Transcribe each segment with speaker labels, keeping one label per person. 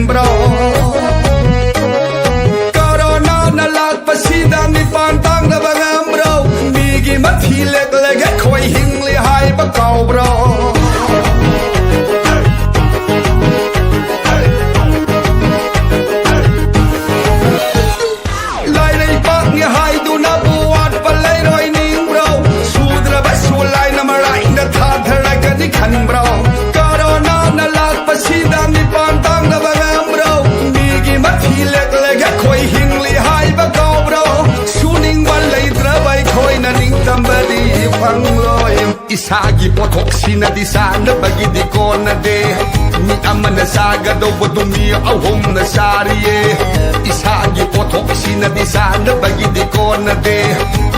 Speaker 1: Bro Corona na lag pasida ni pantang na bangam bro Migi mathilek lege khoi hingli hai ba kau bro Lai lai pak ni hai du na buat palai roi ning bro Sudra ba sulai na marai na tha dhara ka ni khan bro Corona na lag pasida ni pantang na Isagi potok sinadi sana bagi di kona de Mi aman na saga do bodumi ahom na sariye Isagi potok sinadi sana bagi di kona de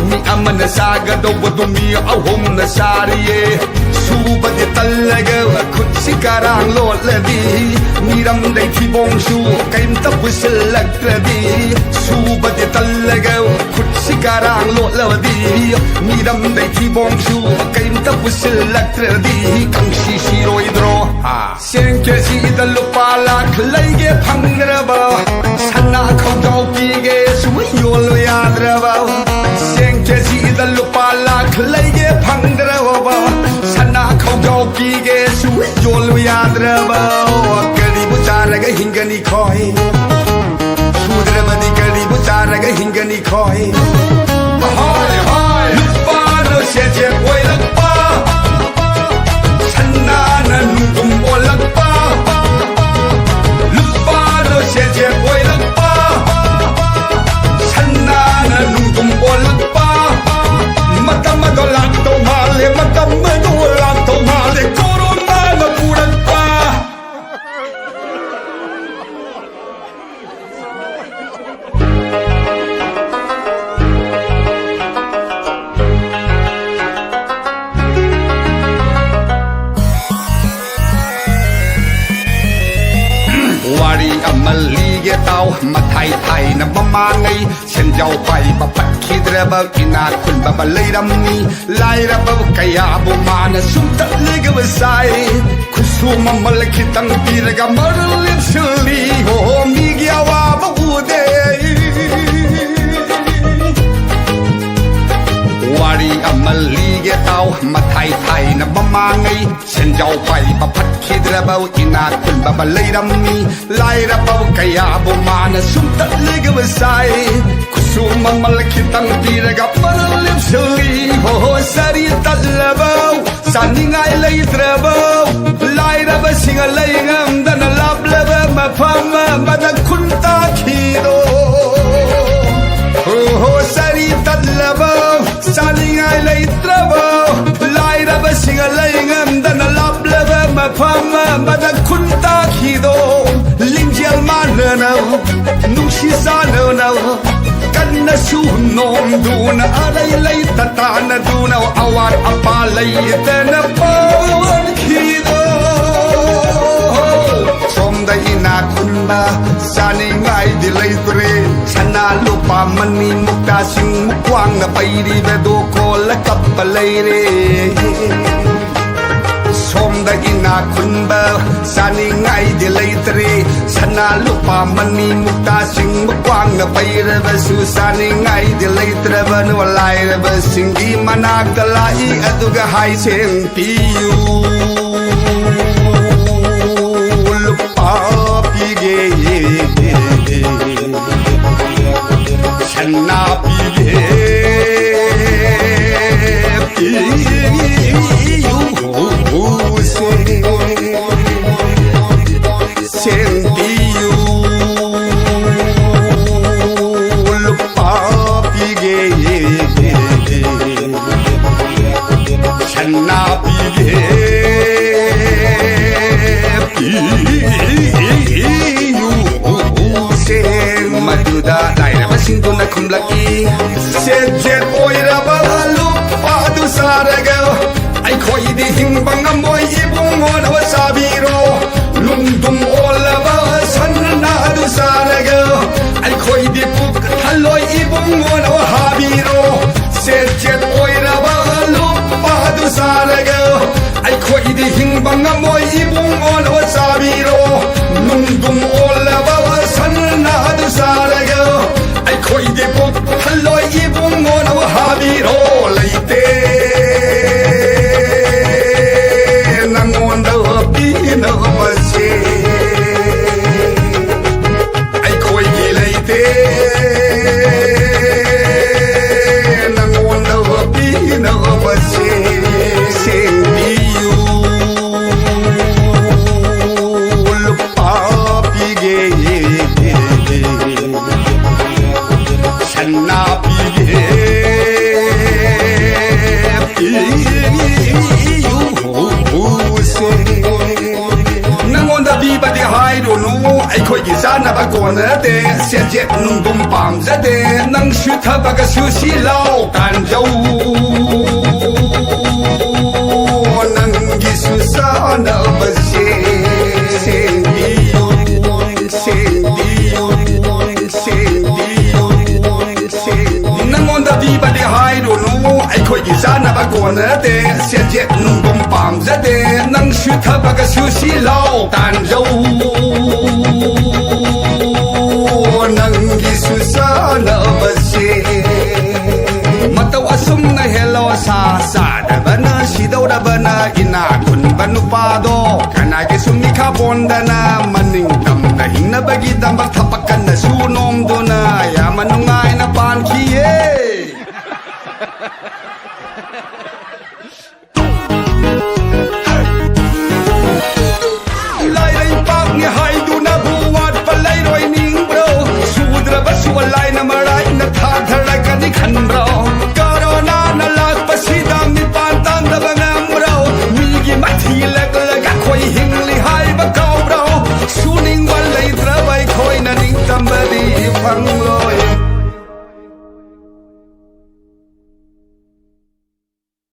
Speaker 1: Mi aman na saga do bodumi ahom na sariye Suba di talaga khut sikarang lot ladi Miram day thibong su kaim tapus lagtradi Suba di talaga khut sikarang lot ladi Miram day thibong su kaim tapus lagtradi Kang sisi roi dro Sen ke si da lupa lak laige phangraba Sana khau gau ki ge su yol yadraba Sen ke si da lupa lak laige phangraba Sana khau gau ki ge su yol yadraba Kari bu charaga hingani khoi Sudrabadi kari bu charaga hingani khoi Hoy hoy lupa no se je poi lakpa Sana na nungum o lakpa Lupa no se je poi lakpa Sana na nungum o lakpa Matam do lak to male matam do lak to male corona na purak pa Wari amali ge tau mathai thai na mama ngai chen jau pai ba pat khidra ba ina kun ba lai ram ni lai ra ba kaya bu mana sum ta le ge sai khusu mamal khitang tir ga mar lim suli ho mi gya wa ba u de Wari amali ge tau mathai thai na mama ngai chen jau pai ba pat khidra ba ina kun ba lai ram ni lai ra ba kaya bu mana sum ta le ge sai khusu mamal khitang tir ga mar lim suli ho sari talaba saningai lai traba lai ra ba singa lai ngam dan lab laba ma phama ba da kun ta khiro ho sari talaba saningai lai traba lai ra ba singa lai ngam dan lab laba ma phama ba da kun ta khiro lingjal ma na nushi sa na Kanna su nom duna alay lay tatana duna awar apalay tena pawan khido Somda ina kunba sani ngai dilay ture Sana lupa mani mukta sing mukwang na pairi vedo ko la kapalay re Somda ina kunba sani ngai dilay ture Sana lupa mani mukta sing mukwang na pairi vedo Sani ngai dilay ture van walay reba singi manak dalai aduga hai seng piyu Lupa pige Sana pige Maduda, lai na masing na kumlaki. Set jet oy rabal सारगा ꯑꯩꯈꯣꯏꯗꯤ ꯍꯤꯡꯕ ꯉꯝꯃꯣꯏ ꯏꯕꯨꯡꯉꯣꯅ ꯆꯥꯕꯤꯔꯣ ꯂꯨꯡꯗꯨꯝ ꯑꯣꯜꯂꯕ ꯁꯟꯅ ꯑꯗꯨ ꯆꯥꯔꯒ ꯑꯩꯈꯣꯏꯗꯤ ꯄꯨꯛ ꯊꯜꯂꯣꯏ ꯏꯕꯨꯡꯉꯣꯅ ꯍꯥꯕꯤꯔꯣ ꯆꯦꯠ ꯆꯦꯠ ꯑꯣꯏꯔꯕ ꯂꯨꯞꯄ ꯑꯗꯨ ꯆꯥꯔꯒ ꯑꯩꯈꯣꯏꯗꯤ ꯍꯤꯡꯕ ꯉꯝꯃꯣꯏ ꯏꯕꯨꯡꯉꯣꯅ ꯆꯥꯕꯤꯔꯣ ꯂꯨꯡꯗꯨꯝ ꯑꯣꯜꯂꯕ ꯁꯟꯅ ꯑꯗꯨ ꯆꯥꯔꯒ ꯑꯩꯈꯣꯏꯗꯤ ꯄꯨꯛ ꯊꯜꯂꯣꯏ ꯏꯕꯨꯡꯉꯣꯅ ꯍꯥꯕꯤꯔꯣ ꯂꯩꯇꯦ ꯑꯩꯈꯣꯏꯒꯤ ꯂꯩꯇꯦ ꯅꯉꯣꯟꯗ ꯄꯤꯅꯕꯁꯦ ꯁꯦꯡꯕꯤꯌꯨ ꯂꯨꯄꯥ ꯄꯤꯒꯦ ꯁꯟꯅꯥ ꯄꯤꯒꯦ ꯅꯉꯣꯟꯗ ꯄꯤꯕꯗꯤ ꯍꯥꯏꯔꯨꯅꯨ ꯑꯩꯈꯣꯏꯒꯤ ꯆꯥꯅꯕ ꯀꯣꯟꯅꯗꯦ ꯁꯦꯟꯖꯦꯠ ꯅꯨꯡꯗꯨꯝ ꯄꯥꯝꯖꯗꯦ ꯅꯪꯁꯨ ꯊꯕꯛꯁꯨ ꯁꯤꯜꯂꯥꯎ ꯇꯥꯟꯖꯧ ꯅꯪꯒꯤꯁꯨ ꯆꯥꯅꯕꯁꯦ ꯁꯦꯡꯕꯤꯌꯨ ꯁꯦꯡꯕꯤꯌු ꯁꯦꯡꯕꯤꯌു ꯅꯉꯣꯟꯗ ꯄꯤꯕꯗꯤ ꯍꯥꯏꯔꯨꯅꯨ ꯑꯩꯈꯣꯏꯒꯤ ꯆꯥꯅꯕ ꯀꯣꯟꯅꯗꯦ ꯁꯦꯟꯖꯦꯠ ꯅꯨꯡꯗꯨꯝ ꯄꯥꯝꯖꯗꯦ ꯅꯪꯁꯨ ꯊꯕꯛꯁꯨ ꯁꯤꯜꯂꯥꯎ ꯇꯥꯟꯖꯧ ꯅꯪꯒꯤꯁꯨ ꯆꯥꯅꯕꯁꯦ ꯃꯇꯧ ꯑꯁꯨꯝꯅ ꯍꯦꯜꯂꯣ ꯁꯥ ꯆꯥꯗꯕꯅ ꯁꯤꯗꯧꯔꯕꯅ ꯏꯅꯥꯛ ꯈꯨꯟꯕ ꯅꯨꯄꯥꯗꯣ ꯀꯅꯥꯒꯤꯁꯨ ꯃꯤꯈꯥ ꯄꯣꯟꯗꯅ